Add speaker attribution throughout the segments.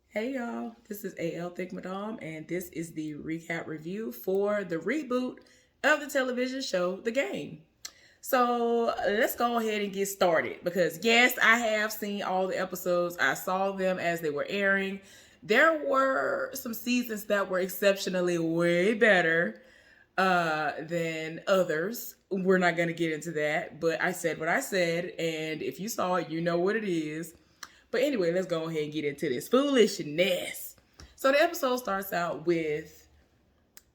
Speaker 1: Hey y'all, this is AL Thick Madame, and this is the recap review for the reboot of the television show The Game. So let's go ahead and get started because, yes, I have seen all the episodes. I saw them as they were airing. There were some seasons that were exceptionally way better than others. We're not going to get into that, but I said what I said, and if you saw it, you know what it is. But anyway, let's go ahead and get into this foolishness. So the episode starts out with,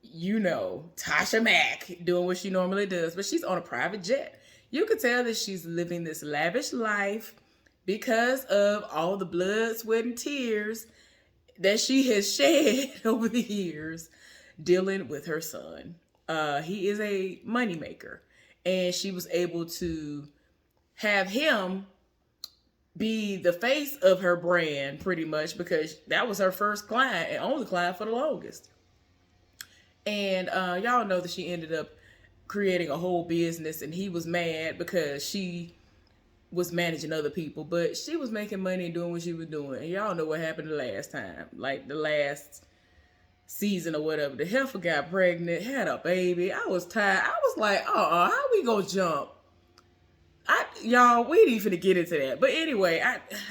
Speaker 1: Tasha Mack doing what she normally does, but she's on a private jet. You could tell that she's living this lavish life because of all the blood, sweat, and tears that she has shed over the years dealing with her son. He is a moneymaker, and she was able to have him be the face of her brand pretty much because that was her first client and only client for the longest. And y'all know that she ended up creating a whole business, and he was mad because she was managing other people, but she was making money and doing what she was doing. And y'all know what happened the last time, like the last season or whatever. The heifer got pregnant, had a baby. I was tired. I was like, how we gonna jump? Y'all, we ain't even get into that. But anyway,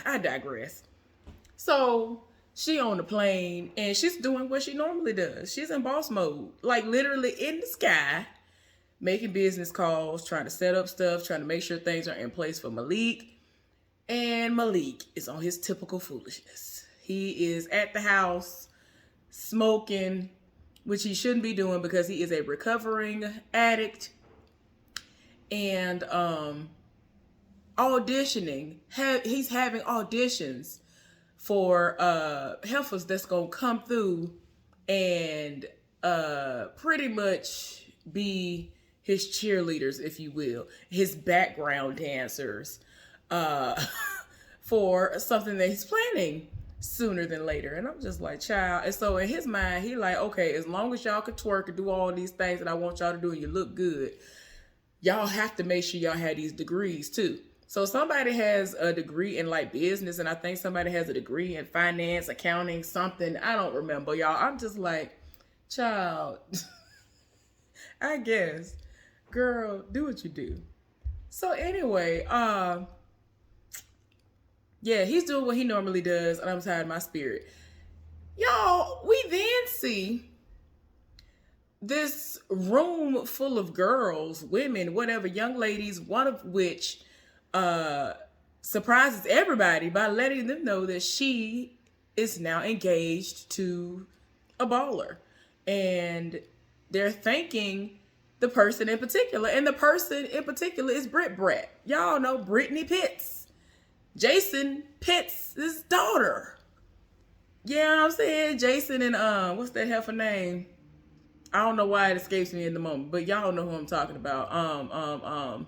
Speaker 1: I digress. So she on the plane and she's doing what she normally does. She's in boss mode, like literally in the sky, making business calls, trying to set up stuff, trying to make sure things are in place for Malik. And Malik is on his typical foolishness. He is at the house smoking, which he shouldn't be doing because he is a recovering addict. And auditioning. He's having auditions for heifers that's gonna come through and pretty much be his cheerleaders, if you will, his background dancers for something that he's planning sooner than later. And I'm just like, child. And so in his mind, he like, okay, as long as y'all can twerk and do all these things that I want y'all to do and you look good, y'all have to make sure y'all have these degrees too. So somebody has a degree in like business, and I think somebody has a degree in finance, accounting, something. I don't remember, y'all. I'm just like, child, I guess, girl, do what you do. So anyway, yeah, he's doing what he normally does, and I'm tired of my spirit. Y'all, we then see this room full of girls, women, whatever, young ladies, one of which surprises everybody by letting them know that she is now engaged to a baller. And they're thanking the person in particular. And the person in particular is Britt Brett. Y'all know Brittany Pitts. Jason Pitts' daughter. Yeah, I'm saying Jason and what's that heifer name? I don't know why it escapes me in the moment, but y'all know who I'm talking about.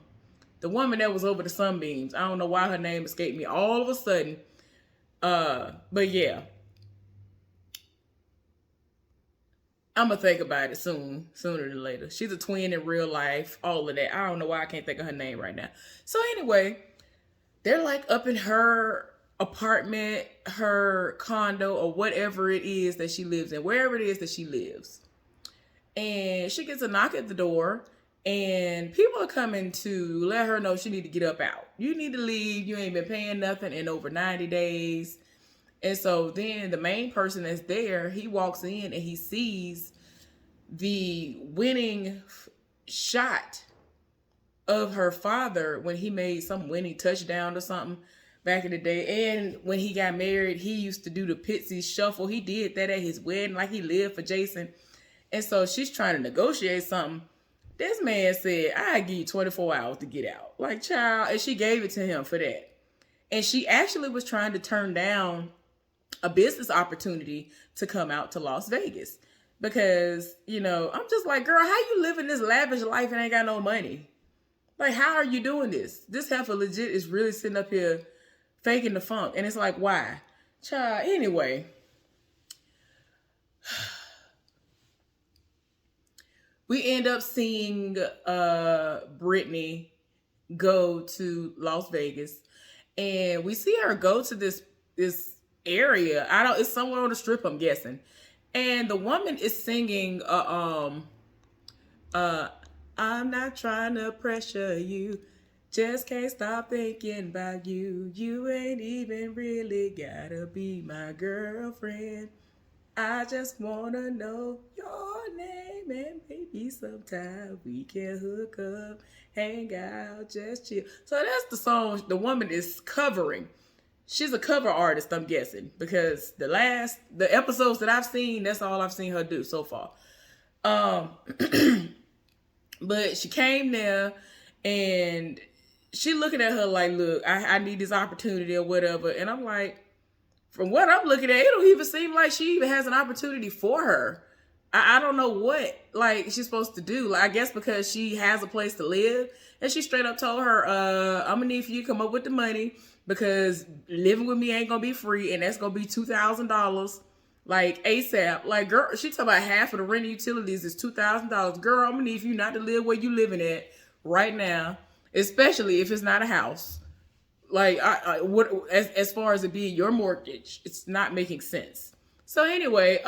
Speaker 1: The woman that was over the sunbeams. I don't know why her name escaped me all of a sudden. But yeah. I'm gonna think about it sooner than later. She's a twin in real life, all of that. I don't know why I can't think of her name right now. So anyway, they're like up in her apartment, her condo, or whatever it is that she lives in, wherever it is that she lives. And she gets a knock at the door, and people are coming to let her know she need to get up out. You need to leave. You ain't been paying nothing in over 90 days. And so then the main person that's there, he walks in and he sees the winning shot of her father when he made some winning touchdown or something back in the day. And when he got married, he used to do the Pitsy shuffle. He did that at his wedding, like he lived for Jason. And so she's trying to negotiate something. This man said, I give you 24 hours to get out. Like, child. And she gave it to him for that. And she actually was trying to turn down a business opportunity to come out to Las Vegas. Because, I'm just like, girl, how you living this lavish life and ain't got no money? Like, how are you doing this? This heifer legit is really sitting up here faking the funk. And it's like, why? Child, anyway. We end up seeing Brittany go to Las Vegas, and we see her go to this area. I don't. It's somewhere on the strip, I'm guessing. And the woman is singing, uh, I'm not trying to pressure you. Just can't stop thinking about you. You ain't even really gotta be my girlfriend. I just wanna know your name and maybe sometime we can hook up, hang out, just chill. So that's the song the woman is covering. She's a cover artist, I'm guessing, because the episodes that I've seen, that's all I've seen her do so far. Um, but she came there and she looking at her like, look, I need this opportunity or whatever. And I'm like, from what I'm looking at, it don't even seem like she even has an opportunity for her. I don't know what like she's supposed to do. Like, I guess because she has a place to live, and she straight up told her, I'm gonna need for you to come up with the money because living with me ain't gonna be free, and that's gonna be $2,000 like ASAP. Like, girl, she talking about half of the rent and utilities is $2,000. Girl, I'm gonna need for you not to live where you living at right now, especially if it's not a house. Like, what as far as it being your mortgage, it's not making sense. So anyway,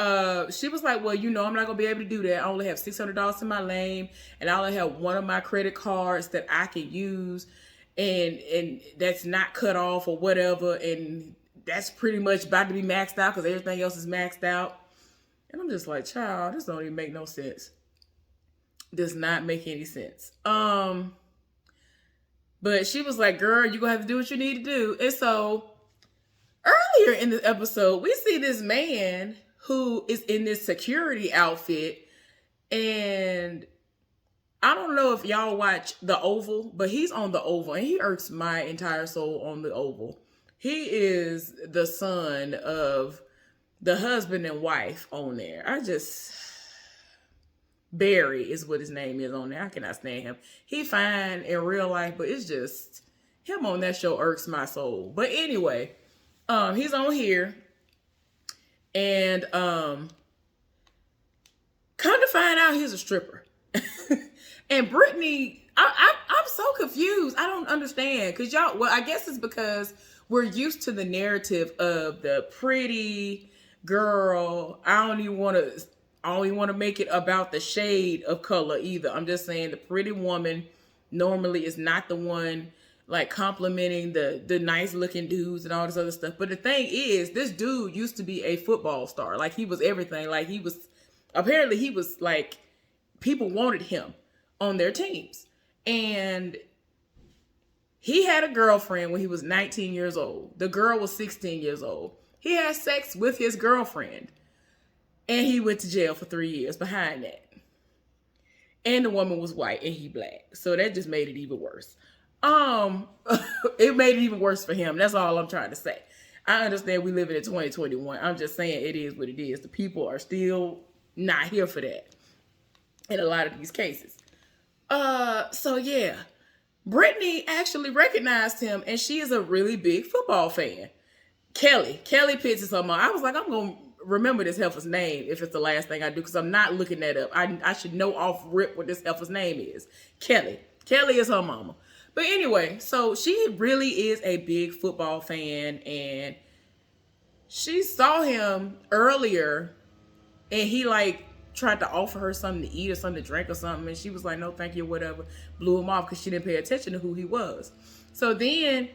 Speaker 1: she was like, well, I'm not gonna be able to do that. I only have $600 in my name, and I only have one of my credit cards that I can use, and that's not cut off or whatever, and that's pretty much about to be maxed out because everything else is maxed out. And I'm just like, child, this don't even make no sense. Does not make any sense. But she was like, girl, you're going to have to do what you need to do. And so earlier in this episode, we see this man who is in this security outfit. And I don't know if y'all watch The Oval, but he's on The Oval. And he irks my entire soul on The Oval. He is the son of the husband and wife on there. Barry is what his name is on there. I cannot stand him. He fine in real life, but it's just him on that show irks my soul. But anyway, he's on here, and come to find out he's a stripper. And Brittany, I'm so confused. I don't understand because y'all. Well, I guess it's because we're used to the narrative of the pretty girl. I don't even want to make it about the shade of color either. I'm just saying the pretty woman normally is not the one like complimenting the nice looking dudes and all this other stuff. But the thing is, this dude used to be a football star. Like, he was everything. Like, he was like, people wanted him on their teams. And he had a girlfriend when he was 19 years old. The girl was 16 years old. He had sex with his girlfriend. And he went to jail for 3 years behind that. And the woman was white and he black. So that just made it even worse. It made it even worse for him. That's all I'm trying to say. I understand we live in 2021. I'm just saying it is what it is. The people are still not here for that in a lot of these cases. So yeah. Brittany actually recognized him, and she is a really big football fan. Kelly Pitts is her mom. I was like, I'm going to remember this heifer's name if it's the last thing I do, because I'm not looking that up. I should know off rip what this heifer's name is. Kelly is her mama. But anyway, so she really is a big football fan, and she saw him earlier, and he like tried to offer her something to eat or something to drink or something, and she was like, no thank you, whatever. Blew him off because she didn't pay attention to who he was. So then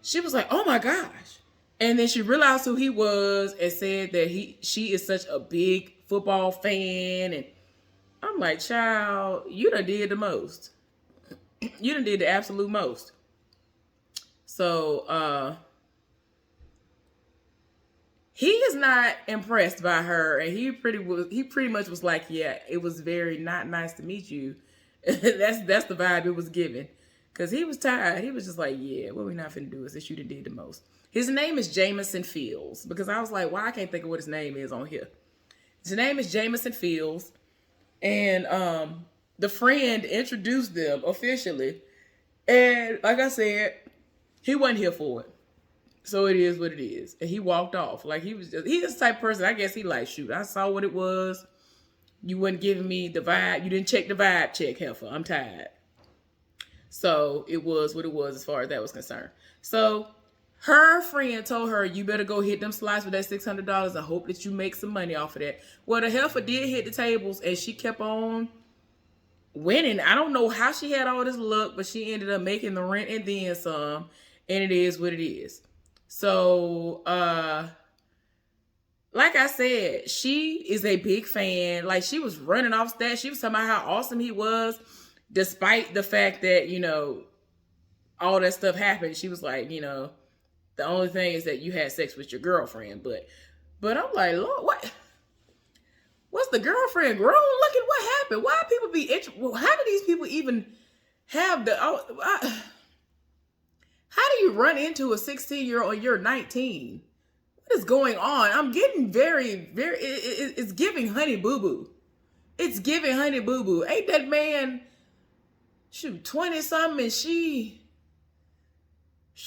Speaker 1: she was like, oh my gosh. And then she realized who he was and said that she is such a big football fan. And I'm like, child, you done did the most. You done did the absolute most. So he is not impressed by her, and he pretty much was like, yeah, it was very not nice to meet you. that's the vibe it was given. Because he was tired. He was just like, yeah, what we not finna do is this, you done did the most. His name is Jamison Fields, because I was like, why I can't think of what his name is on here. His name is Jamison Fields, and the friend introduced them officially, and like I said, he wasn't here for it. So it is what it is. And he walked off. Like, he's the type of person, I guess he like, shoot, I saw what it was. You wasn't giving me the vibe. You didn't check the vibe check, heifer. I'm tired. So it was what it was as far as that was concerned. So Her friend told her, you better go hit them slots with that $600. I hope that you make some money off of that. Well, the heifer did hit the tables, and she kept on winning. I don't know how she had all this luck, but she ended up making the rent and then some. And it is what it is. So, like I said, she is a big fan. Like, she was running off stats. She was talking about how awesome he was, despite the fact that, all that stuff happened. She was like, the only thing is that you had sex with your girlfriend. But I'm like, Lord, what? What's the girlfriend grown? Look at what happened. Why people be how do these people even have the how do you run into a 16-year-old and you're 19? What is going on? I'm getting very, very, it's giving honey boo boo. It's giving honey boo boo. Ain't that man, 20 something,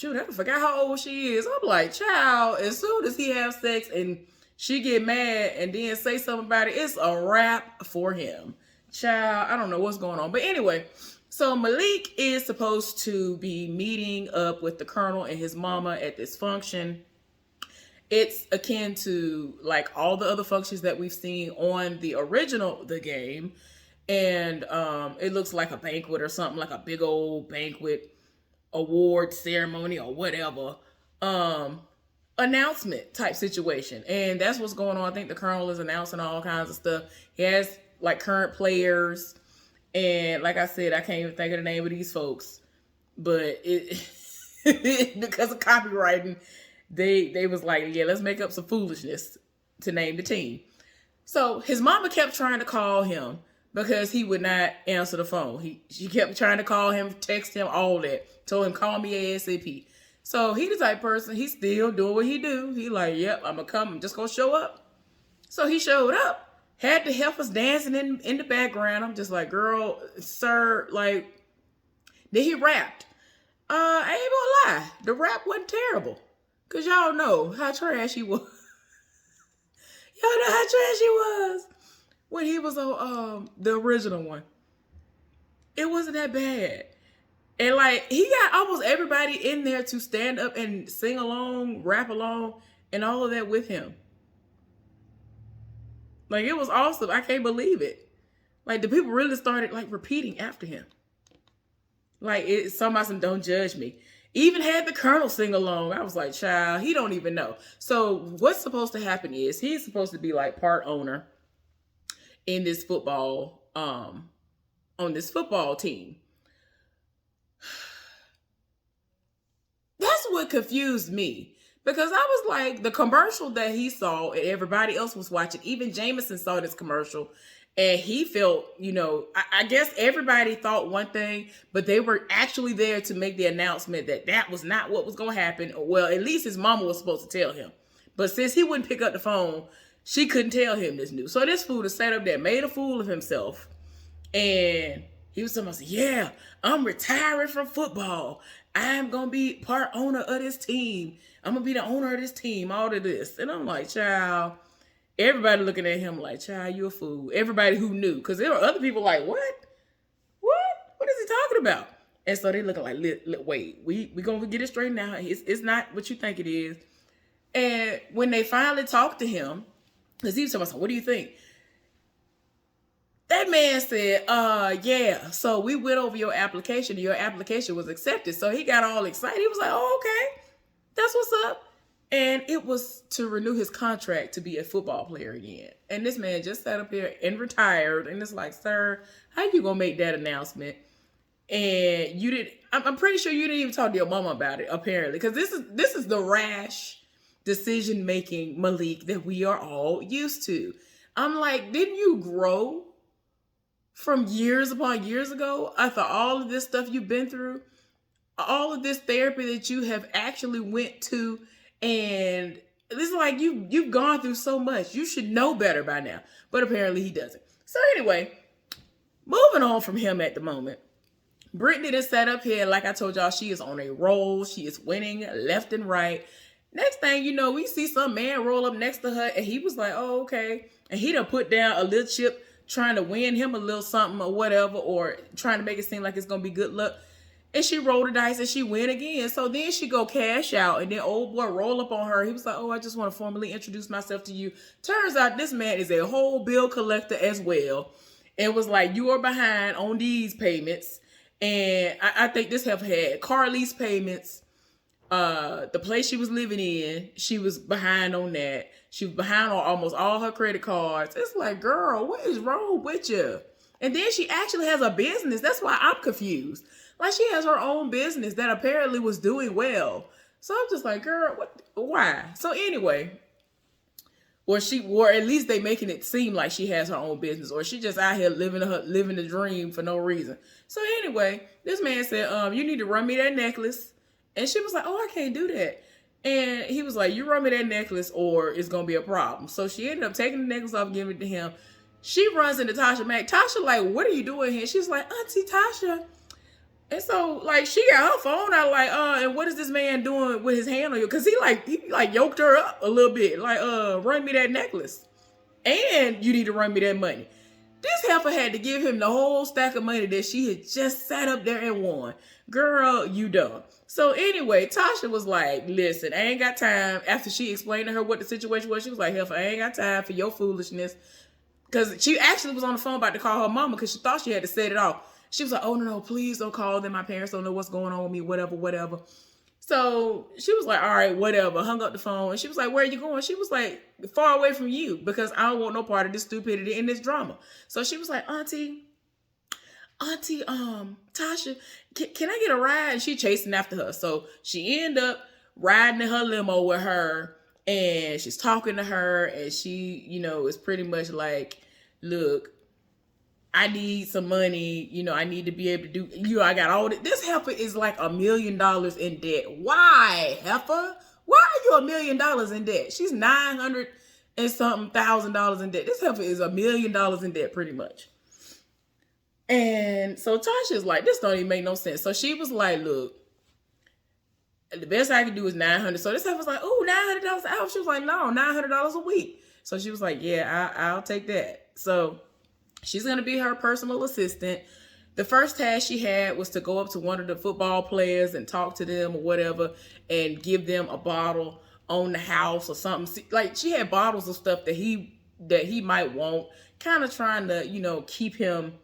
Speaker 1: and I forgot how old she is. I'm like, child, as soon as he have sex and she get mad and then say something about it, it's a wrap for him. Child, I don't know what's going on. But anyway, so Malik is supposed to be meeting up with the Colonel and his mama at this function. It's akin to like all the other functions that we've seen on the game. And it looks like a banquet or something, like a big old banquet, award ceremony or whatever. Announcement type situation. And that's what's going on. I think the Colonel is announcing all kinds of stuff. He has like current players. And like I said, I can't even think of the name of these folks. But it because of copywriting, they was like, yeah, let's make up some foolishness to name the team. So his mama kept trying to call him because he would not answer the phone. She kept trying to call him, text him, all that. Told him, call me ASAP. So he the type person, he's still doing what he do. He like, yep, I'm gonna come. I'm just gonna show up. So he showed up. Had the heifers dancing in the background. I'm just like, girl, sir, like, then he rapped. I ain't gonna lie. The rap wasn't terrible. Because y'all know how trash he was. Y'all know how trash he was when he was on the original one. It wasn't that bad. And like, he got almost everybody in there to stand up and sing along, rap along, and all of that with him. Like, it was awesome. I can't believe it. Like, the people really started like repeating after him. Like, it's somebody don't judge me. Even had the Colonel sing along. I was like, child, he don't even know. So what's supposed to happen is he's supposed to be like part owner in this football, on this football team. That's what confused me. Because I was like, the commercial that he saw and everybody else was watching, even Jameson saw this commercial and he felt, I guess everybody thought one thing, but they were actually there to make the announcement that that was not what was going to happen. Well, at least his mama was supposed to tell him. But since he wouldn't pick up the phone, she couldn't tell him this news. So this fool is set up there, made a fool of himself. And he was supposed to say, yeah, I'm retiring from football. I'm going to be part owner of this team. I'm going to be the owner of this team, all of this. And I'm like, child, everybody looking at him like, child, you a fool. Everybody who knew. Because there were other people like, what? What is he talking about? And so they looking like, wait, we going to get it straight now. It's not what you think it is. And when they finally talked to him, because he was talking about, what do you think? That man said, yeah, so we went over your application and your application was accepted. So he got all excited. He was like, oh, okay, that's what's up. And it was to renew his contract to be a football player again. And this man just sat up here and retired. And it's like, sir, how you going to make that announcement? And you didn't, I'm pretty sure you didn't even talk to your mama about it, apparently. Because this is the rash decision-making, Malik, that we are all used to. I'm like, didn't you grow from years upon years ago after all of this stuff you've been through? All of this therapy that you have actually went to, and it's like you've gone through so much. You should know better by now. But apparently he doesn't. So anyway, moving on from him at the moment. Brittany is set up here. Like I told y'all, she is on a roll. She is winning left and right. Next thing you know, we see some man roll up next to her, and he was like, oh, okay. And he done put down a little chip trying to win him a little something or whatever, or trying to make it seem like it's going to be good luck. And she rolled the dice and she win again. So then she go cash out, and then old boy roll up on her. He was like, "Oh, I just want to formally introduce myself to you." Turns out this man is a whole bill collector as well. And was like, "You are behind on these payments." And I think this heifer had car lease payments. The place she was living in, she was behind on that. She was behind on almost all her credit cards. It's like, girl, what is wrong with you? And then she actually has a business. That's why I'm confused. Like, she has her own business that apparently was doing well. So I'm just like, girl, why? So anyway, or at least they making it seem like she has her own business, or she just out here living the dream for no reason. So anyway, this man said, you need to run me that necklace. And she was like, "Oh, I can't do that." And he was like, "You run me that necklace or it's going to be a problem." So she ended up taking the necklace off, giving it to him. She runs into Tasha Mack. Tasha like, "What are you doing here?" She's like, "Auntie Tasha." And so like she got her phone out like, and what is this man doing with his hand on you? Because he yoked her up a little bit. Like, run me that necklace. And you need to run me that money. This heifer had to give him the whole stack of money that she had just sat up there and won. Girl, you dumb. So anyway, Tasha was like, "Listen, I ain't got time." After she explained to her what the situation was, she was like, "Heifer, I ain't got time for your foolishness." Because she actually was on the phone about to call her mama because she thought she had to set it off. She was like, "Oh, no, please don't call them. My parents don't know what's going on with me, whatever. So she was like, "All right, whatever." Hung up the phone. And she was like, "Where are you going?" She was like, "Far away from you because I don't want no part of this stupidity and this drama." So she was like, Auntie, Tasha, can I get a ride?" And she chasing after her. So she ended up riding in her limo with her, and she's talking to her, and she, is pretty much like, "Look, I need some money. I need to be able to do, I got all this." This heifer is like $1 million in debt. Why, heifer? Why are you $1 million in debt? She's 900 and something $1,000 in debt. This heifer is $1 million in debt pretty much. And so Tasha's like, "This don't even make no sense." So she was like, "Look, the best I can do is 900. So this heifer's like, "Oh, $900 an hour." She was like, "No, $900 a week." So she was like, "Yeah, I'll take that." So she's going to be her personal assistant. The first task she had was to go up to one of the football players and talk to them or whatever and give them a bottle on the house or something. Like, she had bottles of stuff that he might want, kind of trying to, keep him,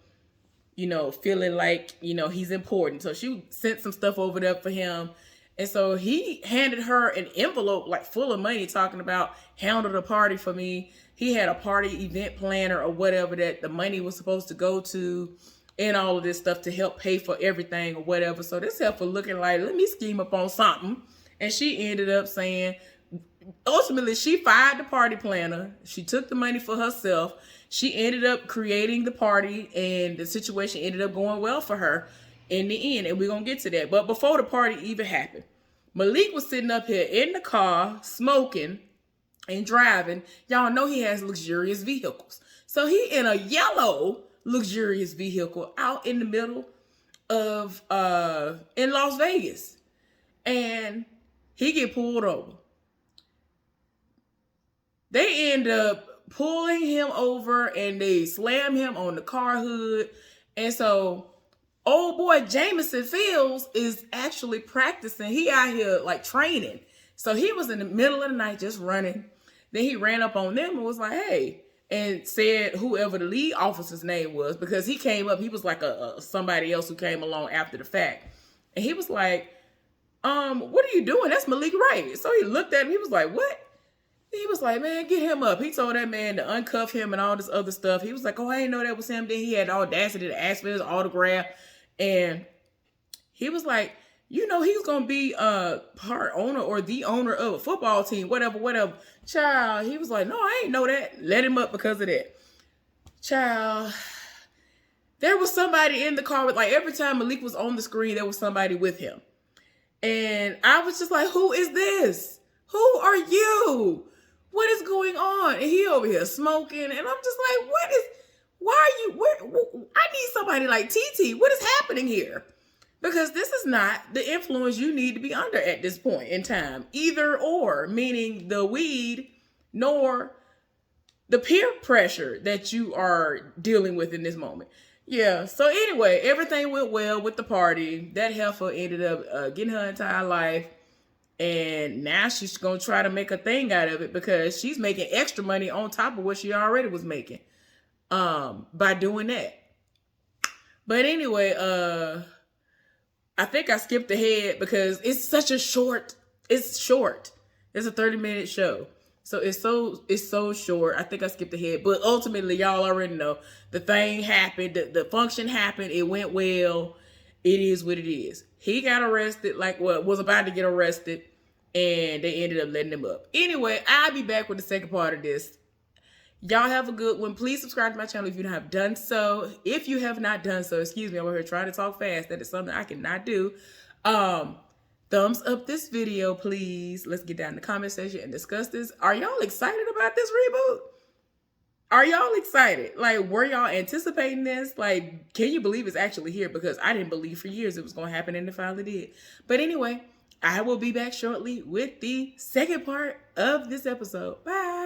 Speaker 1: feeling like, he's important. So she sent some stuff over there for him. And so he handed her an envelope like full of money talking about, "Handle the party for me." He had a party event planner or whatever that the money was supposed to go to and all of this stuff to help pay for everything or whatever. So this heifer looking like, let me scheme up on something. And she ended up saying, ultimately, she fired the party planner. She took the money for herself. She ended up creating the party, and the situation ended up going well for her in the end. And we're going to get to that. But before the party even happened, Malik was sitting up here in the car smoking and driving. Y'all know he has luxurious vehicles. So he in a yellow luxurious vehicle out in the middle of in Las Vegas. And he get pulled over. They end up pulling him over and they slam him on the car hood. And so old boy Jameson Fields is actually practicing. He out here like training. So he was in the middle of the night just running. Then he ran up on them and was like, "Hey," and said whoever the lead officer's name was, because he came up, he was like a somebody else who came along after the fact. And he was like, "What are you doing? That's Malik Wright." So he looked at him, he was like, "What?" He was like, "Man, get him up." He told that man to uncuff him and all this other stuff. He was like, "Oh, I didn't know that was him." Then he had the audacity to ask for his autograph. And he was like, he's going to be a part owner or the owner of a football team, whatever. Child, he was like, "No, I ain't know that." Let him up because of that. Child, there was somebody in the car with, like, every time Malik was on the screen, there was somebody with him. And I was just like, who is this? Who are you? What is going on? And he over here smoking. And I'm just like, I need somebody like TT. What is happening here? Because this is not the influence you need to be under at this point in time. Either or, meaning the weed, nor the peer pressure that you are dealing with in this moment. Yeah. So anyway, everything went well with the party. That heifer ended up getting her entire life, and now she's gonna try to make a thing out of it because she's making extra money on top of what she already was making by doing that. But anyway, I think I skipped ahead because it's such a short. It's short. It's a 30-minute show. So it's so short. I think I skipped ahead. But ultimately, y'all already know the thing happened. The function happened. It went well. It is what it is. He got arrested, was about to get arrested, and they ended up letting him up. Anyway, I'll be back with the second part of this. Y'all have a good one. Please subscribe to my channel if you have done so. If you have not done so, excuse me, I'm over here trying to talk fast. That is something I cannot do. Thumbs up this video, please. Let's get down in the comment section and discuss this. Are y'all excited about this reboot? Are y'all excited? Like, were y'all anticipating this? Like, can you believe it's actually here? Because I didn't believe for years it was going to happen, and it finally did. But anyway, I will be back shortly with the second part of this episode. Bye.